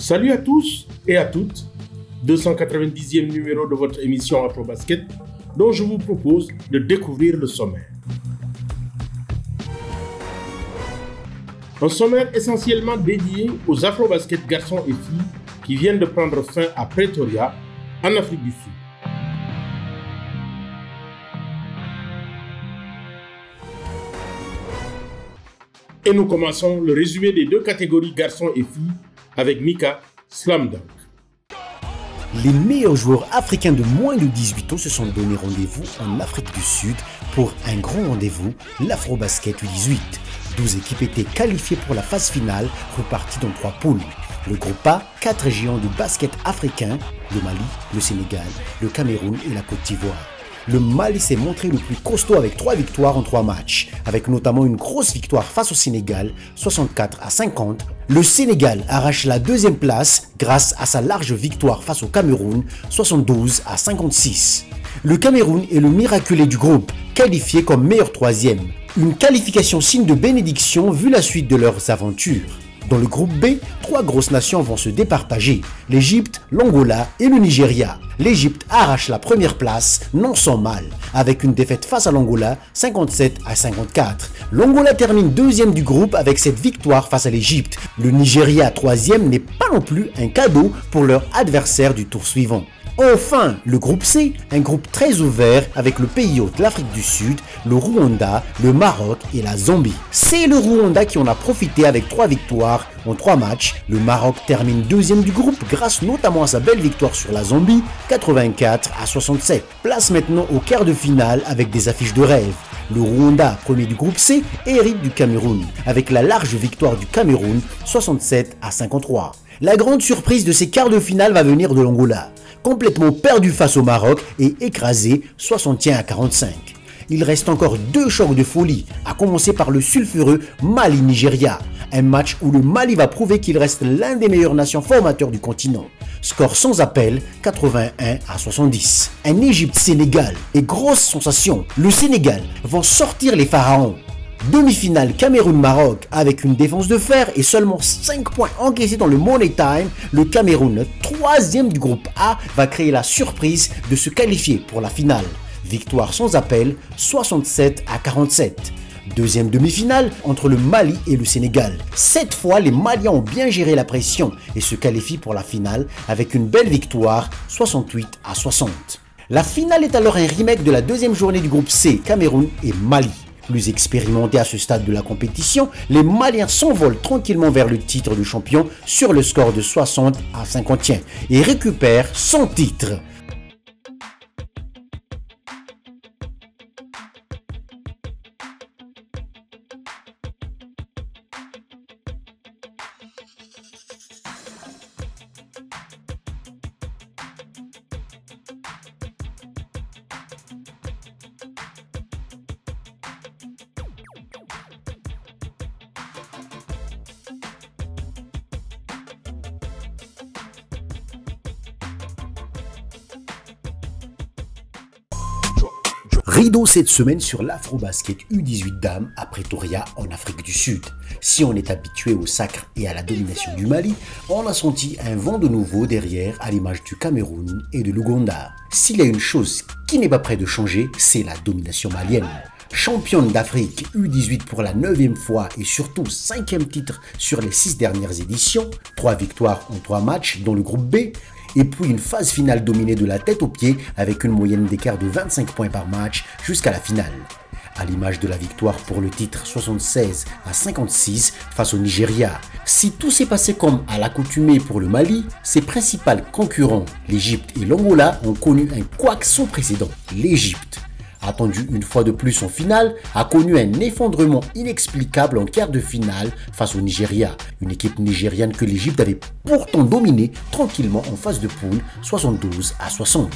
Salut à tous et à toutes, 290e numéro de votre émission Afrobasket dont je vous propose de découvrir le sommaire. Un sommaire essentiellement dédié aux Afrobasket garçons et filles qui viennent de prendre fin à Pretoria, en Afrique du Sud. Et nous commençons le résumé des deux catégories garçons et filles avec Mika Slam Dunk. Les meilleurs joueurs africains de moins de 18 ans se sont donné rendez-vous en Afrique du Sud pour un grand rendez-vous, l'Afrobasket U18. 12 équipes étaient qualifiées pour la phase finale, reparties dans 3 poules. Le groupe A, 4 géants du basket africain, le Mali, le Sénégal, le Cameroun et la Côte d'Ivoire. Le Mali s'est montré le plus costaud avec 3 victoires en 3 matchs, avec notamment une grosse victoire face au Sénégal, 64-50. Le Sénégal arrache la 2e place grâce à sa large victoire face au Cameroun, 72-56. Le Cameroun est le miraculé du groupe, qualifié comme meilleur 3e. Une qualification signe de bénédiction vu la suite de leurs aventures. Dans le groupe B, 3 grosses nations vont se départager, l'Égypte, l'Angola et le Nigeria. L'Égypte arrache la première place, non sans mal, avec une défaite face à l'Angola, 57-54. L'Angola termine 2e du groupe avec cette victoire face à l'Égypte. Le Nigeria, 3e, n'est pas non plus un cadeau pour leur adversaire du tour suivant. Enfin, le groupe C, un groupe très ouvert avec le pays hôte, l'Afrique du Sud, le Rwanda, le Maroc et la Zambie. C'est le Rwanda qui en a profité avec 3 victoires en 3 matchs. Le Maroc termine 2e du groupe grâce notamment à sa belle victoire sur la Zambie, 84-67. Place maintenant au quart de finale avec des affiches de rêve. Le Rwanda, premier du groupe C, hérite du Cameroun, avec la large victoire du Cameroun, 67-53. La grande surprise de ces quarts de finale va venir de l'Angola, complètement perdu face au Maroc et écrasé 61-45. Il reste encore 2 chocs de folie, à commencer par le sulfureux Mali-Nigeria, un match où le Mali va prouver qu'il reste l'un des meilleures nations formateurs du continent. Score sans appel, 81-70. Un Égypte-Sénégal et grosse sensation, le Sénégal vont sortir les pharaons. Demi-finale Cameroun-Maroc avec une défense de fer et seulement 5 points encaissés dans le Money Time, le Cameroun, 3e du groupe A, va créer la surprise de se qualifier pour la finale. Victoire sans appel, 67-47. 2e demi-finale entre le Mali et le Sénégal. Cette fois, les Maliens ont bien géré la pression et se qualifient pour la finale avec une belle victoire, 68-60. La finale est alors un remake de la 2e journée du groupe C, Cameroun et Mali. Plus expérimentés à ce stade de la compétition, les Maliens s'envolent tranquillement vers le titre de champion sur le score de 60-51 et récupèrent son titre. Rideau cette semaine sur l'Afrobasket U18 dames à Pretoria en Afrique du Sud. Si on est habitué au sacre et à la domination du Mali, on a senti un vent de nouveau derrière à l'image du Cameroun et de l'Ouganda. S'il y a une chose qui n'est pas près de changer, c'est la domination malienne. Championne d'Afrique U18 pour la 9e fois et surtout 5e titre sur les 6 dernières éditions, 3 victoires en 3 matchs dans le groupe B, et puis une phase finale dominée de la tête aux pieds avec une moyenne d'écart de 25 points par match jusqu'à la finale. À l'image de la victoire pour le titre 76-56 face au Nigeria. Si tout s'est passé comme à l'accoutumée pour le Mali, ses principaux concurrents, l'Égypte et l'Angola, ont connu un couac sans précédent. L'Égypte, attendu une fois de plus en finale, a connu un effondrement inexplicable en quart de finale face au Nigeria, une équipe nigériane que l'Égypte avait pourtant dominée tranquillement en phase de poule 72-60.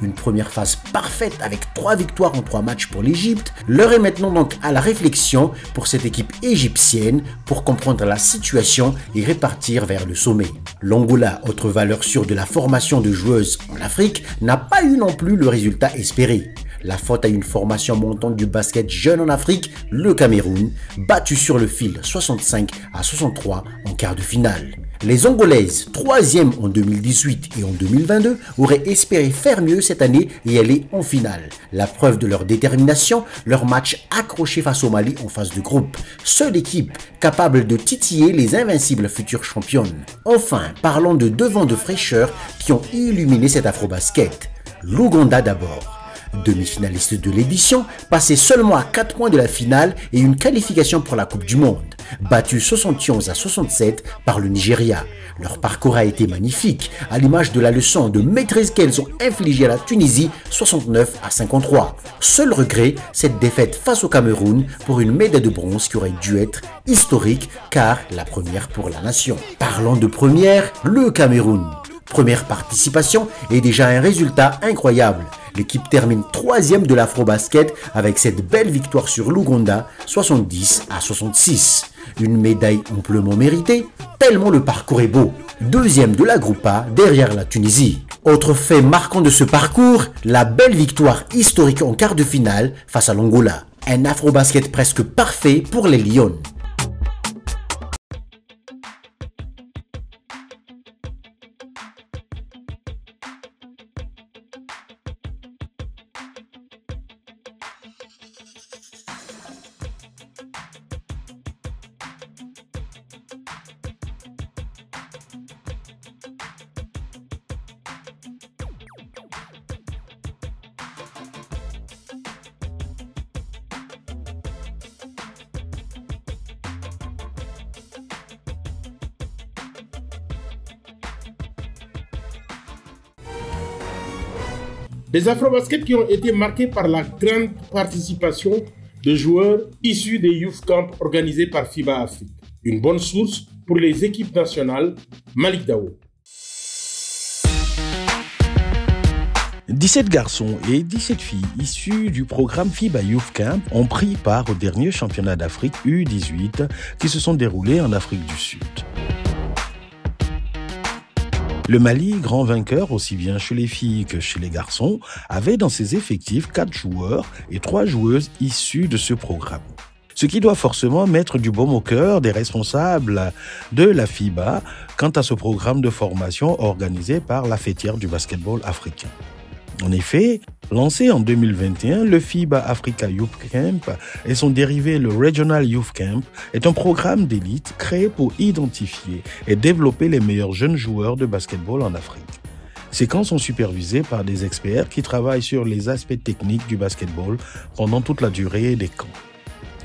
Une première phase parfaite avec 3 victoires en 3 matchs pour l'Égypte. L'heure est maintenant donc à la réflexion pour cette équipe égyptienne pour comprendre la situation et répartir vers le sommet. L'Angola, autre valeur sûre de la formation de joueuses en Afrique, n'a pas eu non plus le résultat espéré. La faute à une formation montante du basket jeune en Afrique, le Cameroun, battu sur le fil 65-63 en quart de finale. Les Angolaises, 3e en 2018 et en 2022, auraient espéré faire mieux cette année et aller en finale. La preuve de leur détermination, leur match accroché face au Mali en phase de groupe. Seule équipe capable de titiller les invincibles futures championnes. Enfin, parlons de deux vents de fraîcheur qui ont illuminé cet Afrobasket. L'Ouganda d'abord. Demi-finaliste de l'édition, passé seulement à 4 points de la finale et une qualification pour la Coupe du Monde. Battu 71-67 par le Nigeria. Leur parcours a été magnifique, à l'image de la leçon de maîtrise qu'elles ont infligée à la Tunisie 69-53. Seul regret, cette défaite face au Cameroun pour une médaille de bronze qui aurait dû être historique car la première pour la nation. Parlons de première, le Cameroun. Première participation et déjà un résultat incroyable. L'équipe termine 3e de l'Afrobasket avec cette belle victoire sur l'Ouganda 70-66. Une médaille amplement méritée, tellement le parcours est beau. 2e de la Groupe A derrière la Tunisie. Autre fait marquant de ce parcours, la belle victoire historique en quart de finale face à l'Angola. Un Afrobasket presque parfait pour les Lions. Des Afrobaskets qui ont été marqués par la grande participation de joueurs issus des Youth Camps organisés par FIBA Afrique. Une bonne source pour les équipes nationales. Malik Dawo. 17 garçons et 17 filles issus du programme FIBA Youth Camp ont pris part aux derniers championnats d'Afrique U18 qui se sont déroulés en Afrique du Sud. Le Mali, grand vainqueur aussi bien chez les filles que chez les garçons, avait dans ses effectifs 4 joueurs et 3 joueuses issus de ce programme. Ce qui doit forcément mettre du baume au cœur des responsables de la FIBA quant à ce programme de formation organisé par la fêtière du basketball africain. En effet, lancé en 2021, le FIBA Africa Youth Camp et son dérivé le Regional Youth Camp est un programme d'élite créé pour identifier et développer les meilleurs jeunes joueurs de basketball en Afrique. Ces camps sont supervisés par des experts qui travaillent sur les aspects techniques du basketball pendant toute la durée des camps.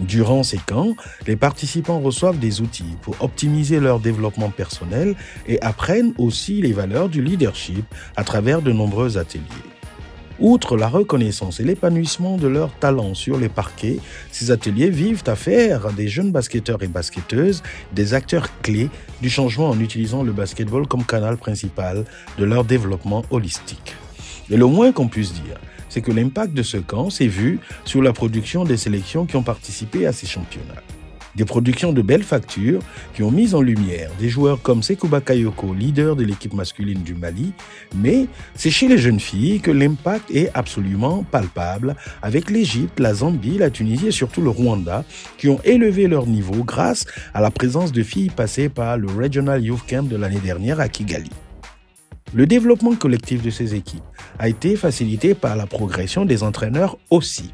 Durant ces camps, les participants reçoivent des outils pour optimiser leur développement personnel et apprennent aussi les valeurs du leadership à travers de nombreux ateliers. Outre la reconnaissance et l'épanouissement de leurs talents sur les parquets, ces ateliers vivent à faire des jeunes basketteurs et basketteuses des acteurs clés du changement en utilisant le basketball comme canal principal de leur développement holistique. Et le moins qu'on puisse dire, c'est que l'impact de ce camp s'est vu sur la production des sélections qui ont participé à ces championnats. Des productions de belle facture qui ont mis en lumière des joueurs comme Sekou Bakayoko, leader de l'équipe masculine du Mali, mais c'est chez les jeunes filles que l'impact est absolument palpable avec l'Égypte, la Zambie, la Tunisie et surtout le Rwanda qui ont élevé leur niveau grâce à la présence de filles passées par le Regional Youth Camp de l'année dernière à Kigali. Le développement collectif de ces équipes a été facilité par la progression des entraîneurs aussi.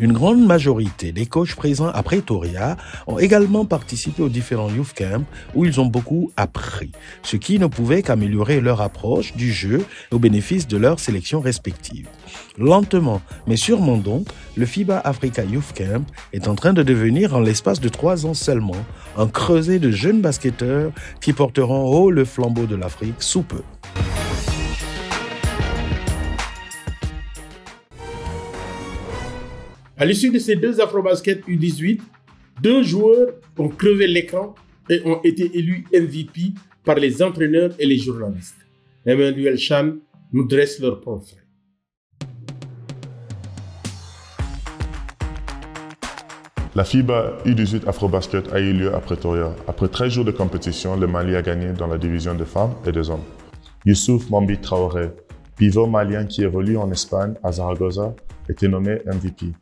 Une grande majorité des coachs présents à Pretoria ont également participé aux différents Youth Camps où ils ont beaucoup appris, ce qui ne pouvait qu'améliorer leur approche du jeu au bénéfice de leurs sélections respectives. Lentement, mais sûrement donc, le FIBA Africa Youth Camp est en train de devenir, en l'espace de 3 ans seulement, un creuset de jeunes basketteurs qui porteront haut le flambeau de l'Afrique sous peu. À l'issue de ces 2 Afrobasket U18, 2 joueurs ont crevé l'écran et ont été élus MVP par les entraîneurs et les journalistes. Emmanuel Chan nous dresse leur portrait. La FIBA U18 Afrobasket a eu lieu à Pretoria. Après 13 jours de compétition, le Mali a gagné dans la division des femmes et des hommes. Youssouf Mambi Traoré, pivot malien qui évolue en Espagne à Zaragoza, était nommé MVP.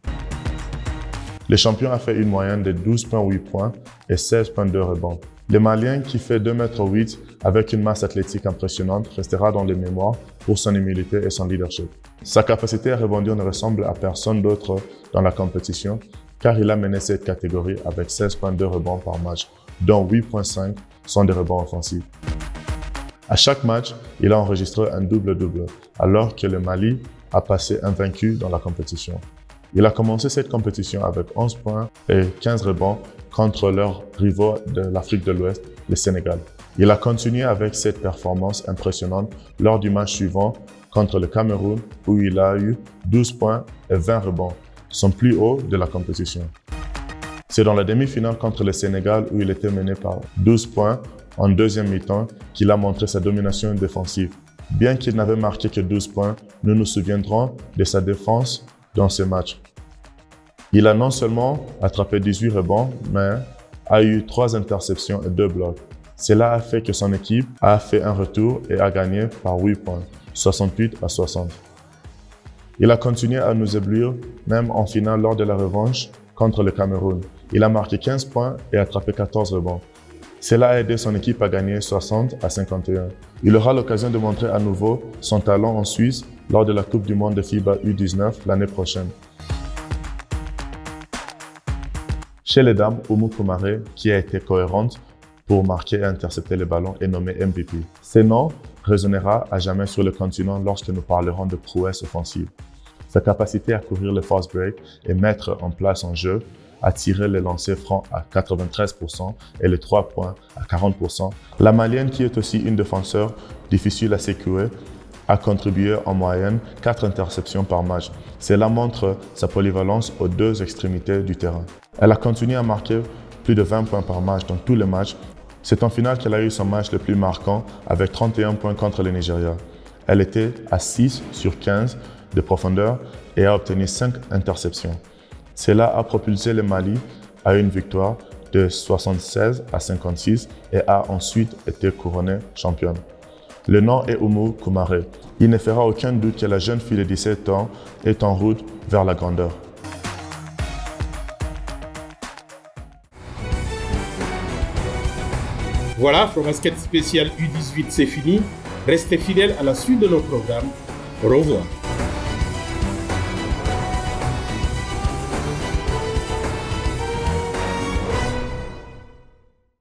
Le champion a fait une moyenne de 12,8 points et 16,2 rebonds. Le Malien, qui fait 2,8 m avec une masse athlétique impressionnante, restera dans les mémoires pour son humilité et son leadership. Sa capacité à rebondir ne ressemble à personne d'autre dans la compétition, car il a mené cette catégorie avec 16,2 rebonds par match, dont 8,5 sont des rebonds offensifs. À chaque match, il a enregistré un double-double, alors que le Mali a passé invaincu dans la compétition. Il a commencé cette compétition avec 11 points et 15 rebonds contre leurs rivaux de l'Afrique de l'Ouest, le Sénégal. Il a continué avec cette performance impressionnante lors du match suivant contre le Cameroun, où il a eu 12 points et 20 rebonds, son plus haut de la compétition. C'est dans la demi-finale contre le Sénégal, où il était mené par 12 points en deuxième mi-temps, qu'il a montré sa domination défensive. Bien qu'il n'avait marqué que 12 points, nous nous souviendrons de sa défense dans ce match. Il a non seulement attrapé 18 rebonds, mais a eu 3 interceptions et 2 blocs. Cela a fait que son équipe a fait un retour et a gagné par 8 points, 68-60. Il a continué à nous éblouir, même en finale lors de la revanche contre le Cameroun. Il a marqué 15 points et attrapé 14 rebonds. Cela a aidé son équipe à gagner 60-51. Il aura l'occasion de montrer à nouveau son talent en Suisse lors de la Coupe du Monde de FIBA U19 l'année prochaine. Chez les dames, Oumou Koumaré, qui a été cohérente pour marquer et intercepter les ballons, est nommé MVP. Ce nom résonnera à jamais sur le continent lorsque nous parlerons de prouesse offensive. Sa capacité à courir le fast break et mettre en place un jeu, à tirer les lancers francs à 93% et les 3 points à 40%. La Malienne, qui est aussi une défenseur difficile à sécuriser, a contribué en moyenne 4 interceptions par match. Cela montre sa polyvalence aux 2 extrémités du terrain. Elle a continué à marquer plus de 20 points par match dans tous les matchs. C'est en finale qu'elle a eu son match le plus marquant avec 31 points contre le Nigeria. Elle était à 6 sur 15 de profondeur et a obtenu 5 interceptions. Cela a propulsé le Mali à une victoire de 76-56 et a ensuite été couronnée championne. Le nom est Oumou Koumaré. Il ne fera aucun doute que la jeune fille de 17 ans est en route vers la grandeur. Voilà, Afrobasket spécial U18, c'est fini. Restez fidèles à la suite de nos programmes. Au revoir.